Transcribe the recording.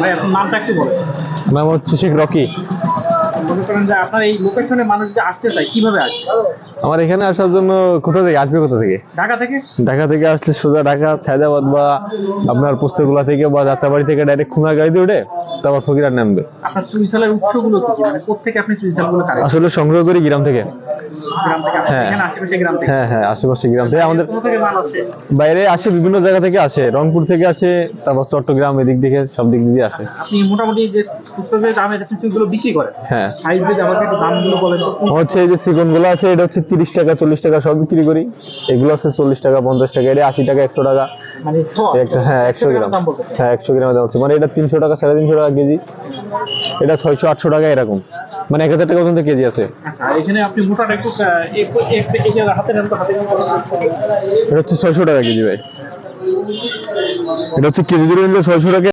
ভাই আপনার নামটা একটু বলেন। নাম হচ্ছে শেখ রকি। মনে করেন যে আপনার এই লোকেশনে মানুষ যে আসতে চায় কিভাবে আসবে? আমার এখানে আসার জন্য কোথা থেকে আসবে, কোথা থেকে? ঢাকা থেকে? ঢাকা থেকে আসলে সোজা ঢাকা সায়দাবাদ বা আপনার পোস্তগোলা থেকে বা যাত্রাবাড়ি থেকে ডাইরেক্ট খুলনা গাড়িতে উঠে তারপর ফকিরার নামবে। আপনার চুরি চালের উৎসগুলো কি কি? মানে কোথেকে আপনি চুরি চালগুলো কালেক্ট? আসলে সংগ্রহ করি গ্রাম থেকে। গ্রাম থেকে? আপনার হ্যাঁ এখানে আশেপাশে গ্রাম থেকে? হ্যাঁ হ্যাঁ, আশেপাশে গ্রাম থেকে। আমাদের কোথা থেকে মাল আসে? বাইরে আসে, বিভিন্ন জায়গা থেকে আসে, রংপুর থেকে আসে, তারপর চট্টগ্রাম, এদিক থেকে সব দিক দিয়ে আসে। আপনি মোটামুটি যে খুচরো যে দামে যে চুরিগুলো বিক্রি করেন, হ্যাঁ, সাইজ যদি আমাকে একটু দামগুলো বলেন তো। হচ্ছে এই যে চিকন গুলো আছে, এটা হচ্ছে 30 টাকা 40 টাকা সব বিক্রি করি। এগুলো আছে 40 টাকা 50 টাকা, এটা 80 টাকা 100 টাকা। মানে হ্যাঁ 100 গ্রাম। দাম বলতেছে। হ্যাঁ 100 গ্রামের দাম হচ্ছে, মানে এটা 300 টাকা 350 টাকা কেজি, এটা 600 800 টাকা এরকম, মানে 1000 টাকা পর্যন্ত কেজি আছে। আচ্ছা, আর এখানে আপনি মোটাটা একটু হাতে নেন তো, হাতে নেন তো। এটা হচ্ছে 600 টাকা কেজি ভাই, এটা হচ্ছে কেজি ধরে নিলে 600 টাকা।